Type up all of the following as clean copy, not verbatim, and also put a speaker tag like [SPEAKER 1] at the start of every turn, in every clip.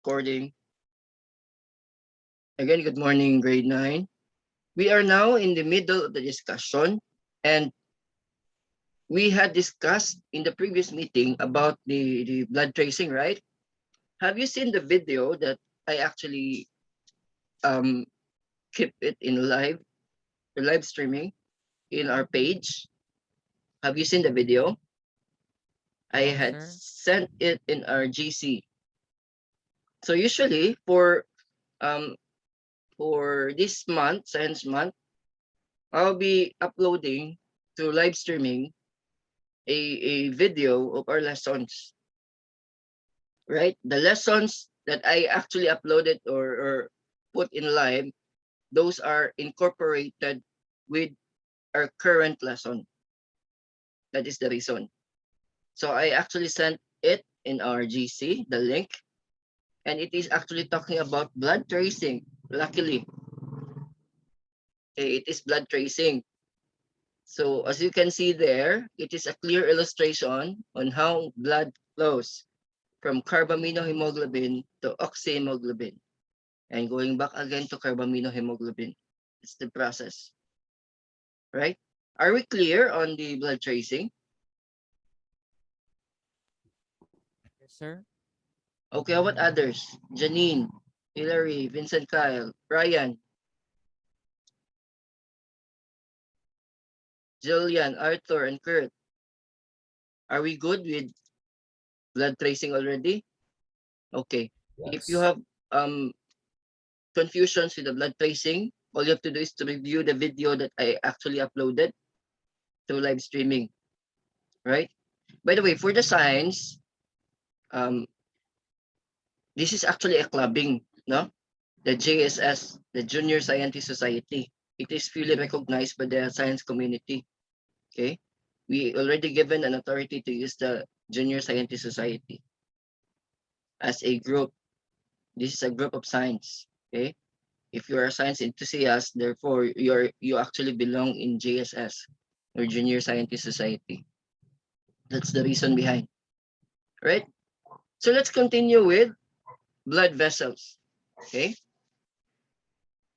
[SPEAKER 1] recording. Again, good morning, grade 9. We are now in the middle of the discussion, and we had discussed in the previous meeting about the blood tracing, right? Have you seen the video that I actually keep it in live streaming in our page? Have you seen the video? I
[SPEAKER 2] No,
[SPEAKER 1] had
[SPEAKER 2] sir.
[SPEAKER 1] sent it in our GC. So usually um for this month, science month, I'll be uploading to live streaming a video of our lessons, right? The lessons that I actually uploaded or put in live, those are incorporated with our current lesson. That is the reason. So I actually sent it in our GC, the link, and it is actually talking about blood tracing. Luckily, it is blood tracing. So as you can see there, it is a clear illustration on how blood flows from carbaminohemoglobin to oxyhemoglobin and going back again to carbaminohemoglobin. It's the process, right? Are we clear on the blood tracing?
[SPEAKER 2] Yes, sir.
[SPEAKER 1] Okay, how about others? Janine, Hillary, Vincent Kyle, Brian, Jillian, Arthur, and Kurt. Are we good with blood tracing already? Okay. If you
[SPEAKER 3] Yes.
[SPEAKER 1] have um confusions with the blood tracing, all you have to do is to review the video that I actually uploaded to live streaming, right? By the way, for the science, um, this is actually a clubbing, no? The JSS, the Junior Scientist Society. It is fully recognized by the science community. Okay, we already given an authority to use the Junior Scientist Society as a group. This is a group of science. Okay, if you are a science enthusiast, therefore you actually belong in JSS or Junior Scientist Society. That's the reason behind, right? So let's continue with blood vessels. Okay,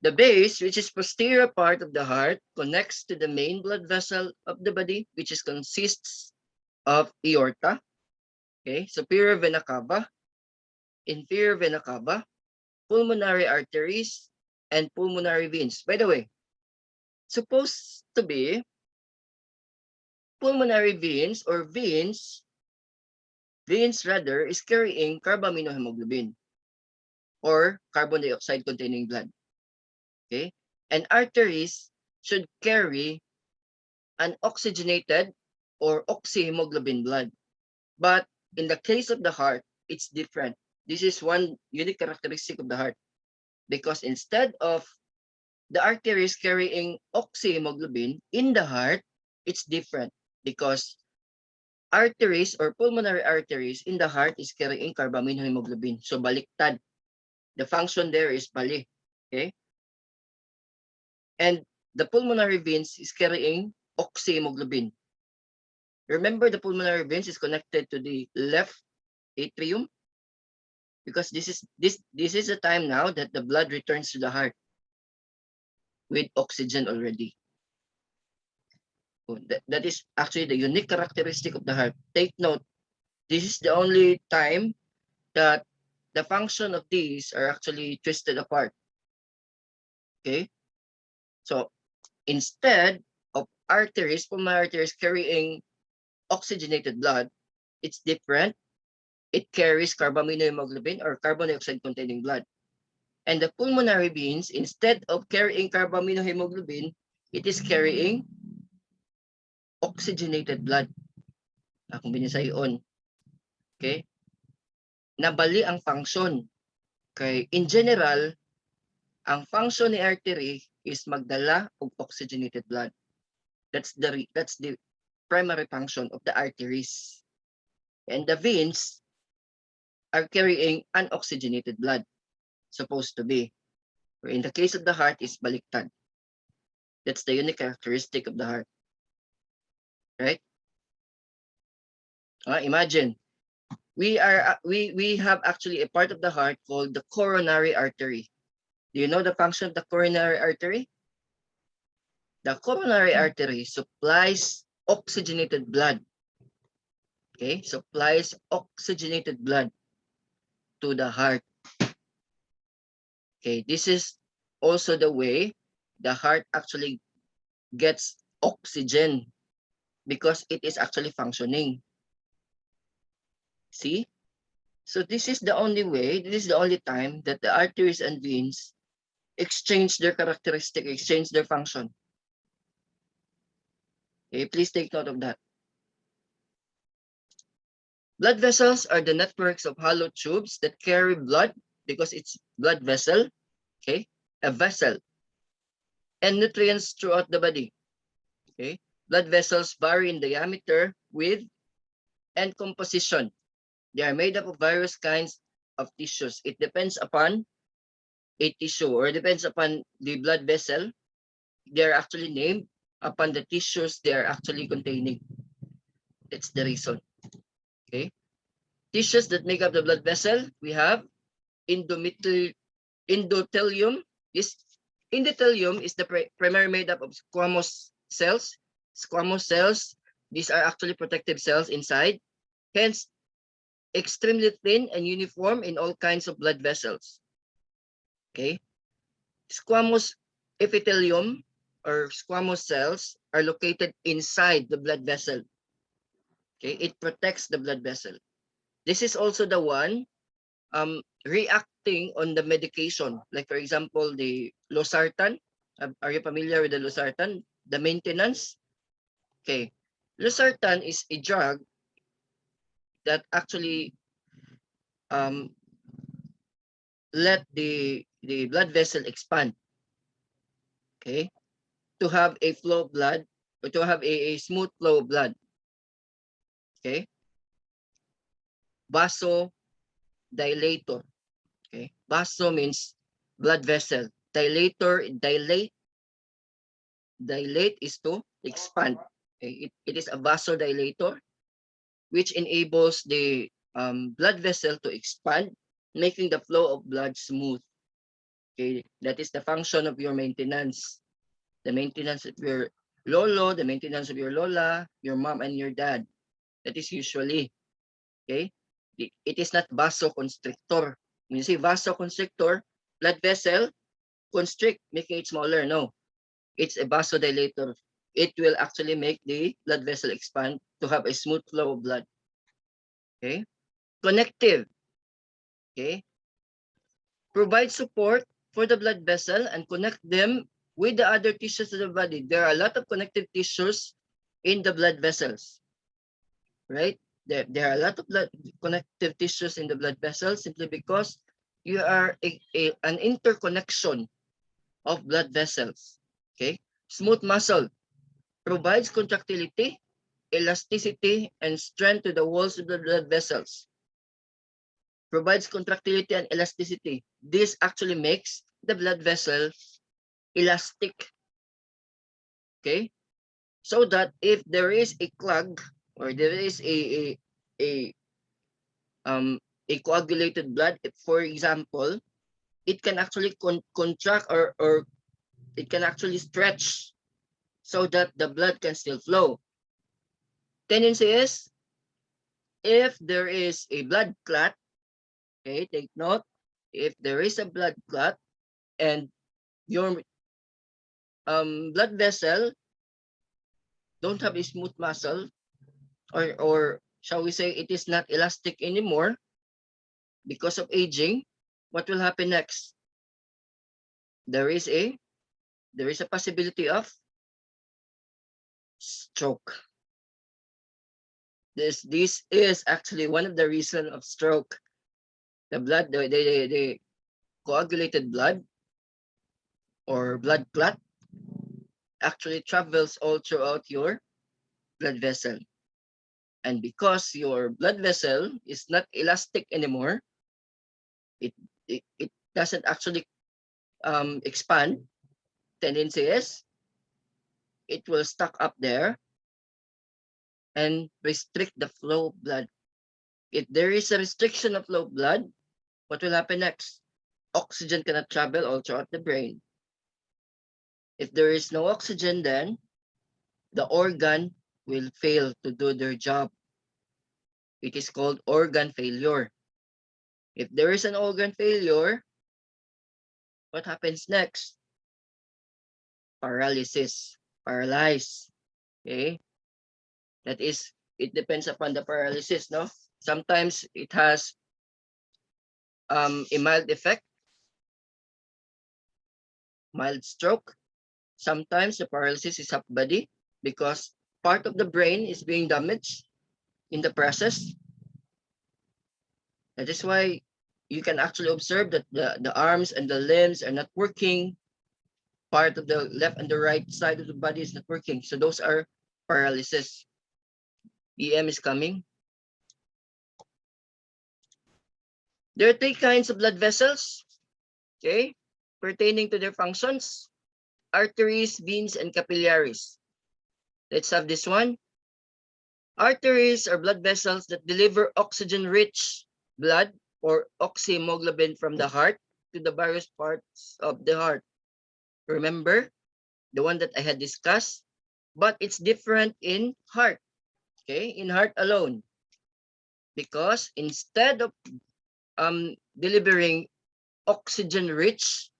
[SPEAKER 1] the base, which is posterior part of the heart, connects to the main blood vessel of the body, which is consists of aorta, okay, superior vena cava, inferior vena cava, pulmonary arteries, and pulmonary veins. By the way, supposed to be pulmonary veins or veins rather is carrying carbaminohemoglobin or carbon dioxide containing blood. Okay, and arteries should carry an oxygenated or oxyhemoglobin blood. But in the case of the heart, it's different. This is one unique characteristic of the heart because instead of the arteries carrying oxyhemoglobin in the heart, it's different because arteries or pulmonary arteries in the heart is carrying carbaminohemoglobin. So baliktad. The function there is bali. Okay? And the pulmonary veins is carrying oxyhemoglobin. Remember, the pulmonary veins is connected to the left atrium because this is the time now that the blood returns to the heart with oxygen already. So that is actually the unique characteristic of the heart. Take note, this is the only time that the function of these are actually twisted apart. Okay, so instead of arteries, pulmonary arteries carrying oxygenated blood, it's different. It carries carbaminohemoglobin or carbon dioxide containing blood. And the pulmonary veins, instead of carrying carbaminohemoglobin, it is carrying oxygenated blood. Kung binisayon. Okay? Nabali ang function. Okay? In general, ang function ni artery is magdala og oxygenated blood. That's the primary function of the arteries. And the veins are carrying unoxygenated blood, supposed to be. Where in the case of the heart is baliktad. That's the unique characteristic of the heart. Right? Imagine, we have actually a part of the heart called the coronary artery. Do you know the function of the coronary artery? The coronary artery supplies oxygenated blood. Okay, supplies oxygenated blood to the heart. Okay, this is also the way the heart actually gets oxygen because it is actually functioning. See? So this is the only way, this is the only time that the arteries and veins exchange their characteristic, exchange their function. Okay, please take note of that. Blood vessels are the networks of hollow tubes that carry blood because it's blood vessel, okay, a vessel, and nutrients throughout the body. Okay, blood vessels vary in diameter, width, and composition. They are made up of various kinds of tissues. It depends upon a tissue or depends upon the blood vessel. They are actually named upon the tissues they are actually containing. That's the reason. Okay. Tissues that make up the blood vessel, we have endothelium. This endothelium is the primary made up of squamous cells. Squamous cells, these are actually protective cells inside. Hence, extremely thin and uniform in all kinds of blood vessels. Okay. Squamous epithelium or squamous cells are located inside the blood vessel. Okay, it protects the blood vessel. This is also the one reacting on the medication. Like for example, the losartan. Are you familiar with the losartan? The maintenance. Okay, losartan is a drug that actually let the blood vessel expand. Okay, to have a flow of blood or to have a smooth flow of blood. Okay, vasodilator. Okay, vaso means blood vessel. Dilator, dilate is to expand. Okay? It is a vasodilator which enables the blood vessel to expand, making the flow of blood smooth. Okay, that is the function of your maintenance. The maintenance of your lolo, the maintenance of your lola, your mom and your dad. That is usually, okay? It is not vasoconstrictor. When you say vasoconstrictor, blood vessel constrict, making it smaller. No, it's a vasodilator. It will actually make the blood vessel expand to have a smooth flow of blood. Okay, connective. Okay, provide support for the blood vessel and connect them with the other tissues of the body. There are a lot of connective tissues in the blood vessels, right? There are a lot of connective tissues in the blood vessels simply because you are an interconnection of blood vessels. Okay, smooth muscle provides contractility, elasticity, and strength to the walls of the blood vessels. Provides contractility and elasticity. This actually makes the blood vessel elastic. Okay, so that if there is a clog or there is a a coagulated blood, if, for example, it can actually contract or it can actually stretch so that the blood can still flow. Tendency is if there is a blood clot, okay, take note, if there is a blood clot and your blood vessel don't have a smooth muscle or shall we say it is not elastic anymore because of aging, what will happen next? There is a possibility of stroke. This is actually one of the reasons of stroke. The blood, the coagulated blood or blood clot actually travels all throughout your blood vessel. And because your blood vessel is not elastic anymore, it doesn't actually expand. Tendency is it will stuck up there and restrict the flow of blood. If there is a restriction of flow of blood, what will happen next? Oxygen cannot travel all throughout the brain. If there is no oxygen, then the organ will fail to do their job. It is called organ failure. If there is an organ failure, what happens next? Paralysis. Paralyze. Okay? That is, it depends upon the paralysis, no? Sometimes it has a mild effect, mild stroke. Sometimes the paralysis is half body because part of the brain is being damaged in the process. That is why you can actually observe that the arms and the limbs are not working. Part of the left and the right side of the body is not working. So those are paralysis. EM is coming. There are three kinds of blood vessels, okay, pertaining to their functions: arteries, veins, and capillaries. Let's have this one. Arteries are blood vessels that deliver oxygen-rich blood or oxyhemoglobin from the heart to the various parts of the heart. Remember the one that I had discussed, but it's different in heart, okay, in heart alone, because instead of delivering oxygen-rich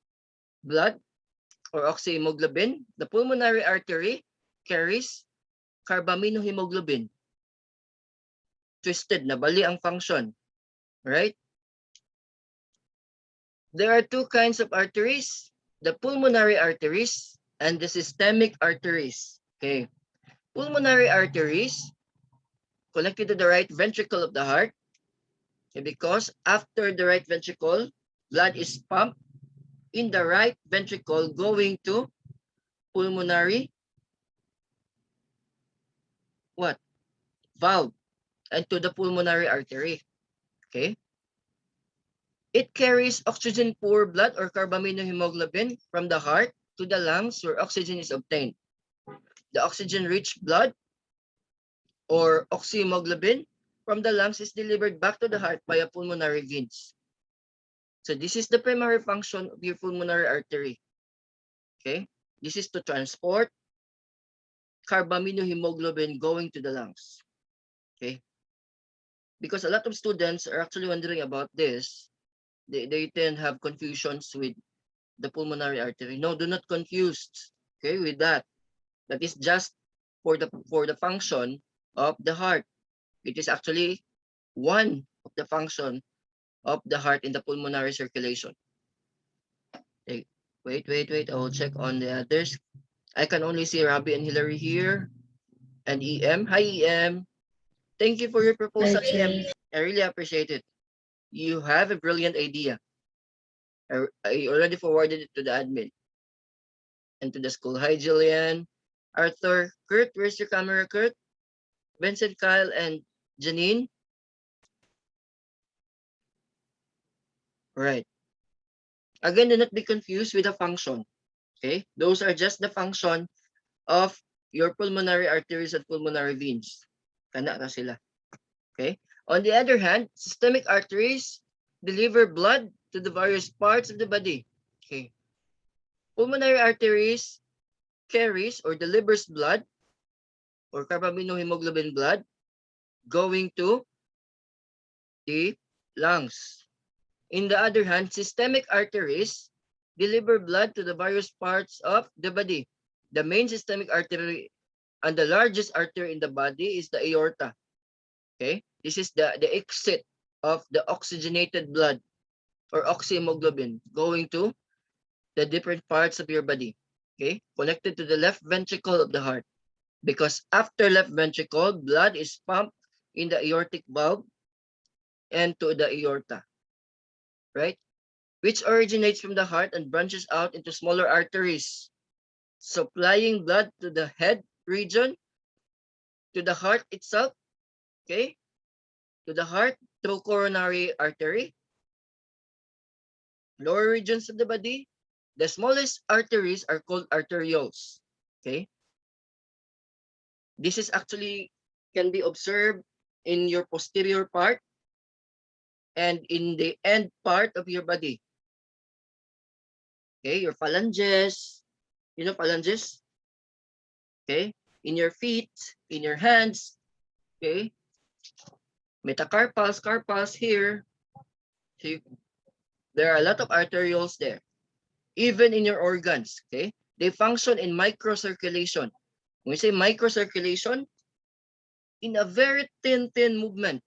[SPEAKER 1] blood or oxyhemoglobin, the pulmonary artery carries carbaminohemoglobin. Twisted, nabali ang function, right? There are two kinds of arteries, the pulmonary arteries and the systemic arteries. Okay, pulmonary arteries connected to the right ventricle of the heart, okay, because after the right ventricle, blood is pumped in the right ventricle going to pulmonary what? Valve and to the pulmonary artery. Okay. It carries oxygen-poor blood or carbaminohemoglobin from the heart to the lungs where oxygen is obtained. The oxygen-rich blood or oxyhemoglobin from the lungs is delivered back to the heart via pulmonary veins. So this is the primary function of your pulmonary artery. Okay. This is to transport carbaminohemoglobin going to the lungs. Okay. Because a lot of students are actually wondering about this. They tend to have confusions with the pulmonary artery. No, do not confuse, okay, with that. That is just for the function of the heart. It is actually one of the function of the heart in the pulmonary circulation. Okay. Wait. I will check on the others. I can only see Robbie and Hillary here. And EM. Hi, EM. Thank you for your proposal, EM. I really appreciate it. You have a brilliant idea. I already forwarded it to the admin and to the school. Hi, Jillian. Arthur, Kurt, where's your camera, Kurt? Vincent, Kyle, and Janine. All right. Again, do not be confused with the function. Okay, those are just the function of your pulmonary arteries and pulmonary veins. Kana na sila. Okay. On the other hand, systemic arteries deliver blood to the various parts of the body. Okay. Pulmonary arteries carries or delivers blood or carbaminohemoglobin blood going to the lungs. In the other hand, systemic arteries deliver blood to the various parts of the body. The main systemic artery and the largest artery in the body is the aorta. Okay, this is the exit of the oxygenated blood or oxyhemoglobin going to the different parts of your body. Okay, connected to the left ventricle of the heart. Because after left ventricle, blood is pumped in the aortic valve and to the aorta, right? Which originates from the heart and branches out into smaller arteries, supplying blood to the head region, to the heart itself, okay? To the heart through coronary artery, lower regions of the body. The smallest arteries are called arterioles, okay? This is actually can be observed in your posterior part, and in the end part of your body. Okay, your phalanges, you know phalanges, okay, in your feet, in your hands, okay, metacarpals, carpals here. So there are a lot of arterioles there, even in your organs, okay? They function in microcirculation. When we say microcirculation, in a very thin movement,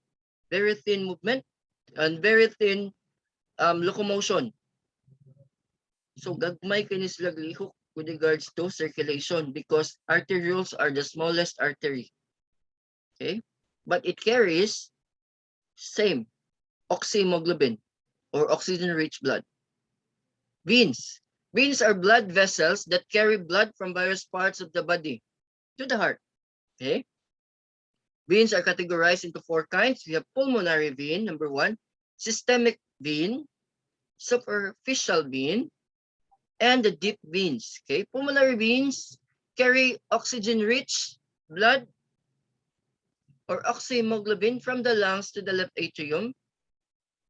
[SPEAKER 1] very thin movement, and very thin locomotion. So gagmay kini sila lihok with regards to circulation because arterioles are the smallest artery. Okay? But it carries same oxyhemoglobin or oxygen-rich blood. Veins. Veins are blood vessels that carry blood from various parts of the body to the heart. Okay? Veins are categorized into four kinds. We have pulmonary vein, number one, systemic vein, superficial vein, and the deep veins. Okay? Pulmonary veins carry oxygen-rich blood or oxyhemoglobin from the lungs to the left atrium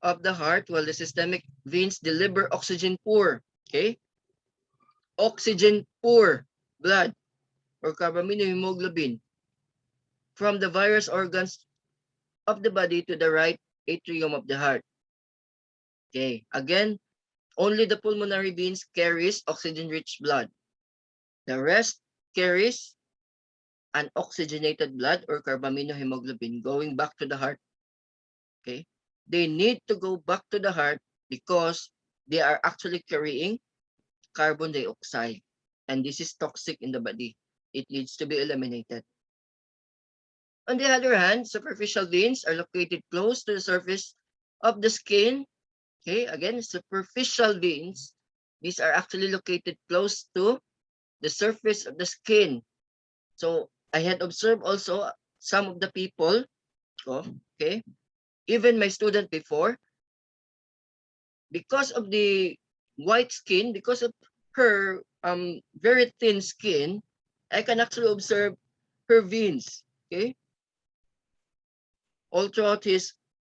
[SPEAKER 1] of the heart, while the systemic veins deliver oxygen poor. Okay? Oxygen poor blood or carbaminohemoglobin from the various organs of the body to the right atrium of the heart. Okay, again, only the pulmonary veins carries oxygen-rich blood. The rest carries unoxygenated blood or carbaminohemoglobin going back to the heart. Okay, they need to go back to the heart because they are actually carrying carbon dioxide, and this is toxic in the body. It needs to be eliminated. On the other hand, superficial veins are located close to the surface of the skin. Okay, again, superficial veins. These are actually located close to the surface of the skin. So I had observed also some of the people, okay, even my student before, because of the white skin, because of her very thin skin, I can actually observe her veins, okay, all throughout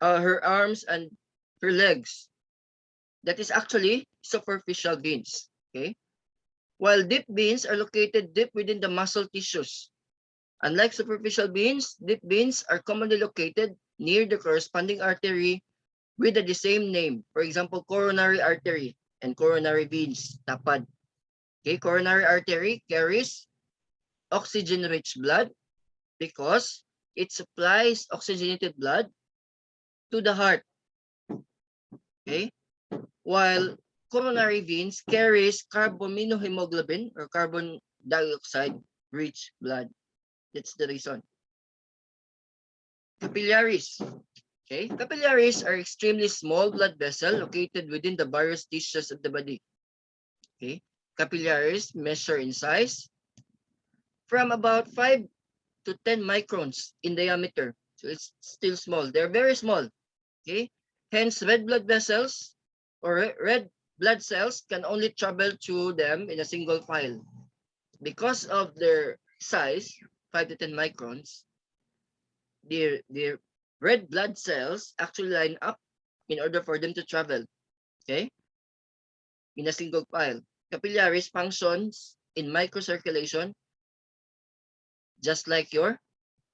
[SPEAKER 1] her arms and her legs. That is actually superficial veins, okay? While deep veins are located deep within the muscle tissues. Unlike superficial veins, deep veins are commonly located near the corresponding artery with the same name. For example, coronary artery and coronary veins, tapad. Okay, coronary artery carries oxygen-rich blood because it supplies oxygenated blood to the heart. Okay, while coronary veins carries carbaminohemoglobin or carbon dioxide rich blood. That's the reason. Capillaries. Okay, capillaries are extremely small blood vessel located within the various tissues of the body. Okay, capillaries measure in size from about 5 to 10 microns in diameter. So it's still small. They're very small. Okay, hence red blood vessels or red blood cells can only travel through them in a single file. Because of their size, 5 to 10 microns, their red blood cells actually line up in order for them to travel, okay, in a single file. Capillaries functions in microcirculation just like your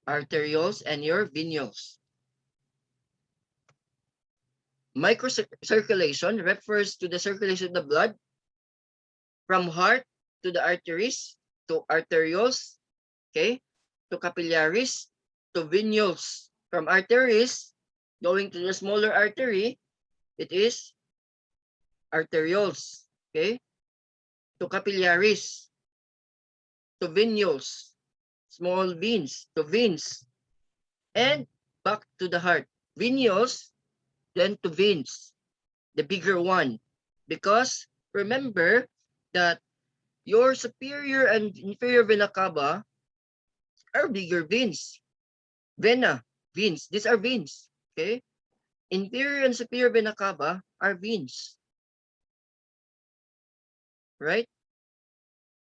[SPEAKER 1] arterioles and your venules. Microcirculation refers to the circulation of the blood from heart to the arteries, to arterioles, okay, to capillaries, to venules. From arteries going to the smaller artery, it is arterioles, okay, to capillaries, to venules, small veins, to veins, and back to the heart. Venules, then to veins, the bigger one. Because remember that your superior and inferior vena cava are bigger veins. Vena, veins, these are veins, okay? Inferior and superior vena cava are veins, right?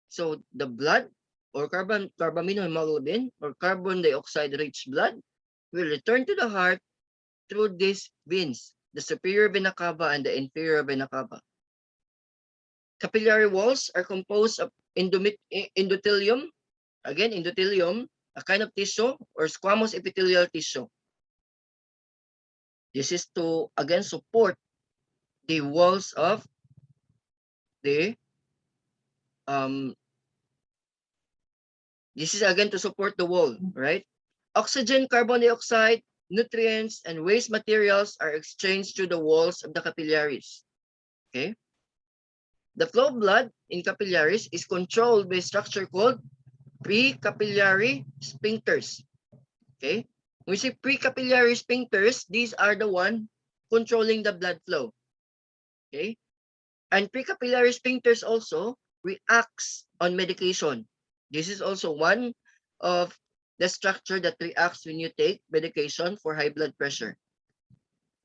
[SPEAKER 1] So the blood or carbaminohemoglobin or carbon dioxide rich blood will return to the heart through these veins. the superior vena cava and the inferior vena cava. Capillary walls are composed of endothelium, again, endothelium, a kind of tissue or squamous epithelial tissue. This is to, again, support the walls of the, this is again to support the wall, right? Oxygen, carbon dioxide, nutrients, and waste materials are exchanged through the walls of the capillaries, okay? The flow of blood in capillaries is controlled by a structure called precapillary sphincters, okay? When we say precapillary sphincters, these are the one controlling the blood flow, okay? And precapillary sphincters also reacts on medication. This is also one of the structure that reacts when you take medication for high blood pressure.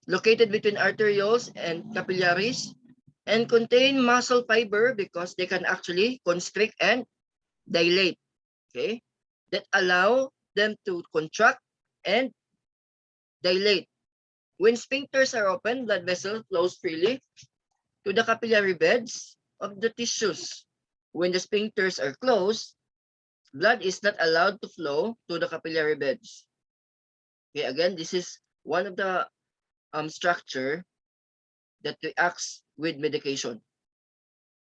[SPEAKER 1] Located between arterioles and capillaries and contain muscle fiber because they can actually constrict and dilate, okay? That allow them to contract and dilate. When sphincters are open, blood vessel flows freely to the capillary beds of the tissues. When the sphincters are closed, blood is not allowed to flow to the capillary beds. Okay, again, this is one of the structure that reacts with medication.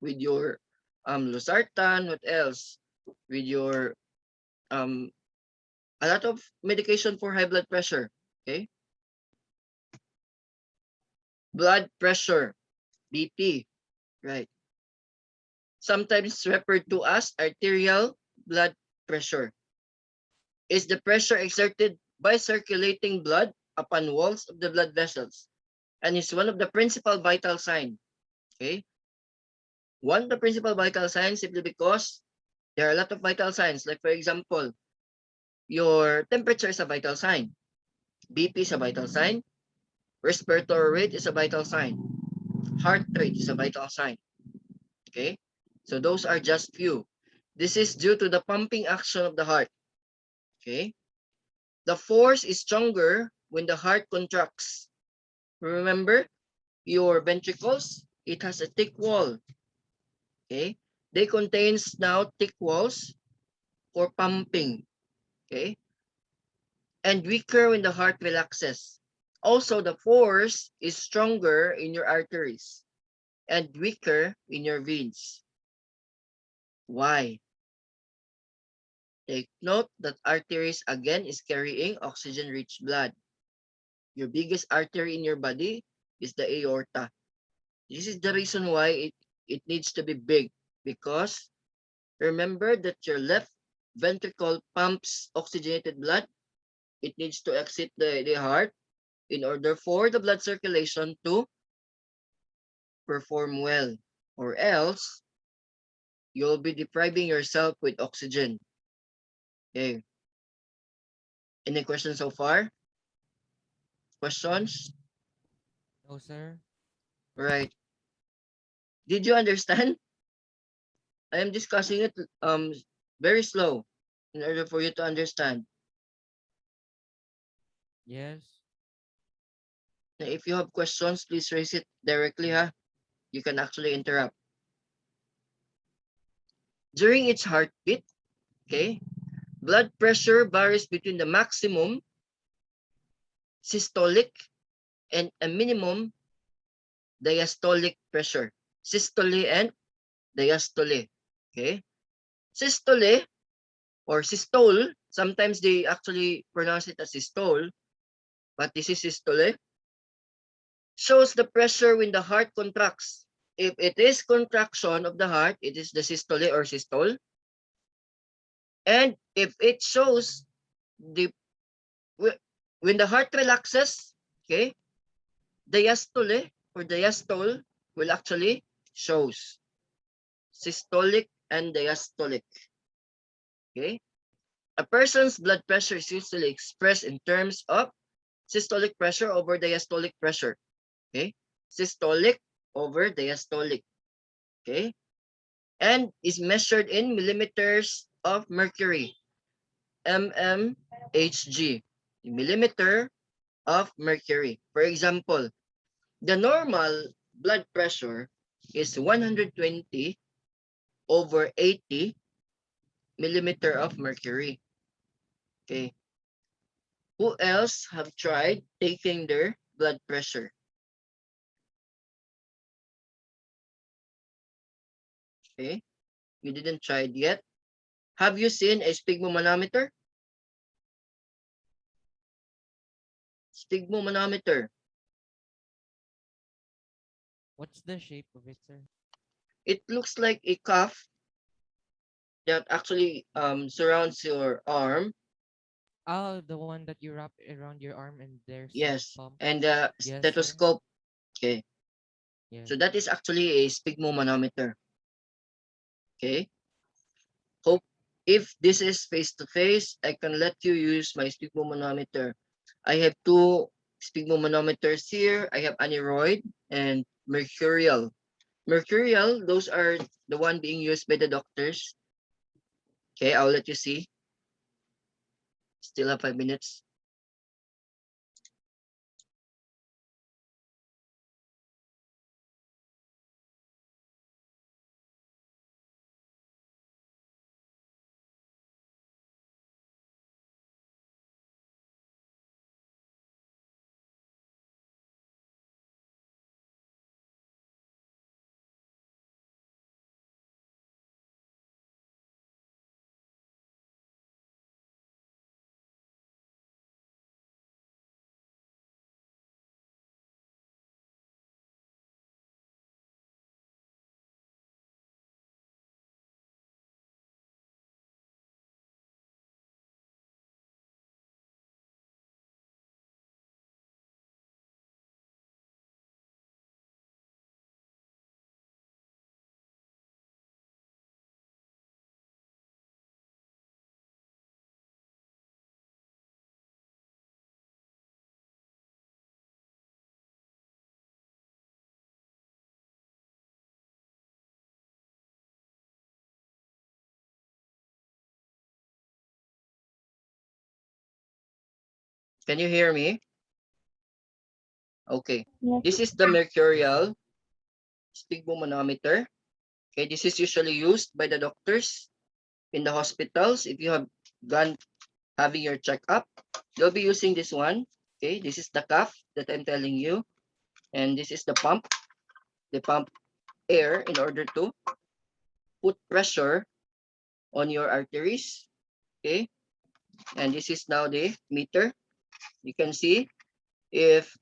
[SPEAKER 1] With your losartan, what else? With your a lot of medication for high blood pressure. Okay, blood pressure, BP, right? Sometimes referred to as arterial blood pressure. Is the pressure exerted by circulating blood upon walls of the blood vessels and is one of the principal vital signs. Okay, one of the principal vital signs simply because there are a lot of vital signs. Like for example, your temperature is a vital sign, BP is a vital sign, respiratory rate is a vital sign, heart rate is a vital sign. Okay, so those are just few. This is due to the pumping action of the heart. Okay, the force is stronger when the heart contracts. Remember, your ventricles, it has a thick wall. Okay, they contains now thick walls for pumping. Okay, and weaker when the heart relaxes. Also, the force is stronger in your arteries and weaker in your veins. Why? Take note that arteries again is carrying oxygen-rich blood. Your biggest artery in your body is the aorta. This is the reason why it needs to be big, because remember that your left ventricle pumps oxygenated blood. It needs to exit the heart in order for the blood circulation to perform well, or else you'll be depriving yourself with oxygen. Okay. Any questions so far? Questions?
[SPEAKER 2] No, sir.
[SPEAKER 1] Right. Did you understand? I am discussing it very slow in order for you to understand.
[SPEAKER 2] Yes.
[SPEAKER 1] Now, if you have questions, please raise it directly, ha? You can actually interrupt. During its heartbeat, okay, blood pressure varies between the maximum systolic and a minimum diastolic pressure. Systole and diastole. Okay? Systole or systole, sometimes they actually pronounce it as systole, but this is systole, shows the pressure when the heart contracts. If it is contraction of the heart, it is the systole or systole. And if it shows the when the heart relaxes, okay, diastole or diastole will actually shows systolic and diastolic. Okay, a person's blood pressure is usually expressed in terms of systolic pressure over diastolic pressure. Okay, systolic over diastolic. Okay, and is measured in millimeters of mercury, mmHg, millimeter of mercury. For example, The normal blood pressure is 120/80 millimeter of mercury. Okay. Who else have tried taking their blood pressure? Okay. You didn't try it yet. Have you seen a sphygmomanometer? Sphygmomanometer.
[SPEAKER 2] What's the shape of it, sir?
[SPEAKER 1] It looks like a cuff that actually surrounds your arm.
[SPEAKER 2] Oh, the one that you wrap around your arm and there's some
[SPEAKER 1] Yes.
[SPEAKER 2] pump.
[SPEAKER 1] And the
[SPEAKER 2] Yes, sir.
[SPEAKER 1] stethoscope. Okay.
[SPEAKER 2] Yes.
[SPEAKER 1] So that is actually a sphygmomanometer. Okay. Hope if this is face to face, I can let you use my sphygmomanometer. I have two sphygmomanometers here. I have aneroid and mercurial. Mercurial, those are the one being used by the doctors. Okay, I'll let you see. Still have 5 minutes. Can you hear me? Okay.
[SPEAKER 3] Yes.
[SPEAKER 1] This is the mercurial sphygmomanometer. Okay, this is usually used by the doctors in the hospitals. If you have gone having your checkup, you'll be using this one. Okay, this is the cuff that I'm telling you, and this is the pump. They pump air in order to put pressure on your arteries. Okay, and this is now the meter. You can see if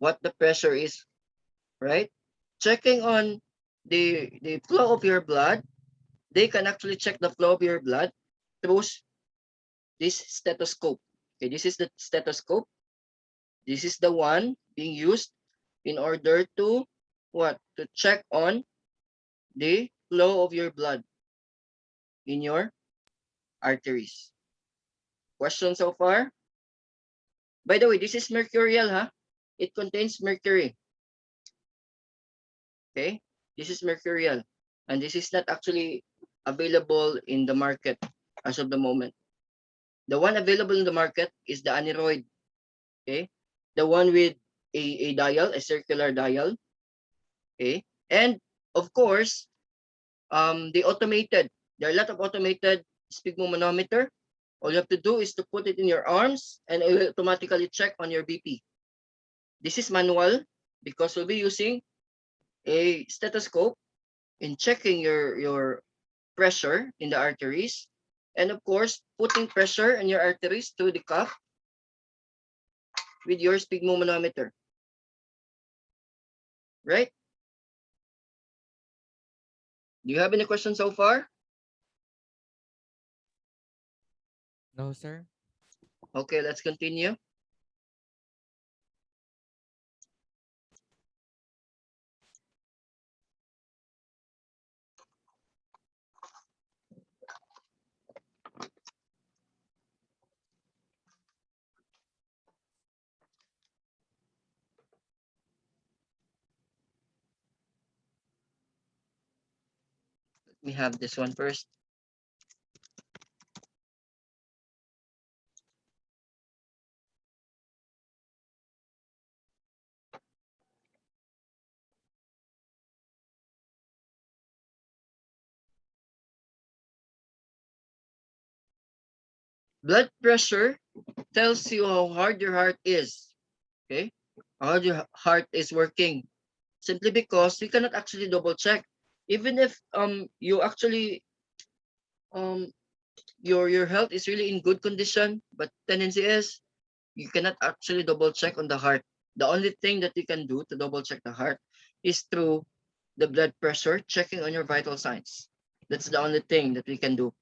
[SPEAKER 1] what the pressure is, right? Checking on the flow of your blood, they can actually check the flow of your blood through this stethoscope. Okay, this is the stethoscope. This is the one being used in order to what? To check on the flow of your blood in your arteries. Question so far? By the way, this is mercurial, huh? It contains mercury. Okay? This is mercurial. And this is not actually available in the market as of the moment. The one available in the market is the aneroid. Okay? The one with a dial, a circular dial. Okay? And of course, the automated. There are a lot of automated sphygmomanometer. All you have to do is to put it in your arms and it will automatically check on your BP. This is manual because we'll be using a stethoscope in checking your pressure in the arteries, and of course putting pressure in your arteries through the cuff with your sphygmomanometer, right? Do you have any questions so far?
[SPEAKER 2] No, sir.
[SPEAKER 1] Okay, let's continue. Let me have this one first. Blood pressure tells you how hard your heart is. Okay, how hard your heart is working. Simply because you cannot actually double check, even if you actually um your health is really in good condition, but tendency is you cannot actually double check on the heart. The only thing that you can do to double check the heart is through the blood pressure, checking on your vital signs. That's the only thing that we can do.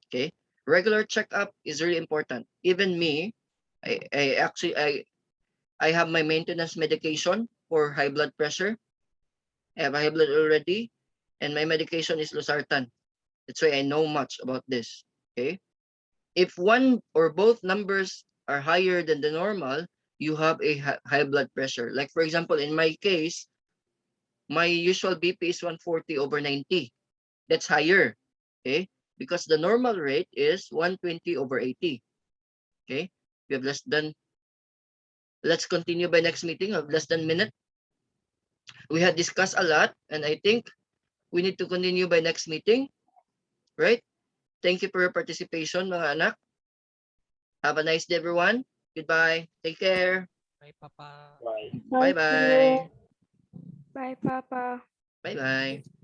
[SPEAKER 1] Okay. Regular checkup is really important. Even me, I have my maintenance medication for high blood pressure. I have high blood already, and my medication is losartan. That's why I know much about this. Okay. If one or both numbers are higher than the normal, you have a high blood pressure. Like for example, in my case, my usual BP is 140 over 90. That's higher. Okay. Because the normal rate is 120 over 80. Okay. We have less than, let's continue by next meeting of less than minute. We had discussed a lot, and I think we need to continue by next meeting, right? Thank you for your participation, mga anak. Have a nice day, everyone. Goodbye. Take care.
[SPEAKER 2] Bye, Papa.
[SPEAKER 3] Right.
[SPEAKER 1] Bye
[SPEAKER 4] Thank
[SPEAKER 1] bye.
[SPEAKER 4] you. Bye, Papa.
[SPEAKER 1] Bye bye.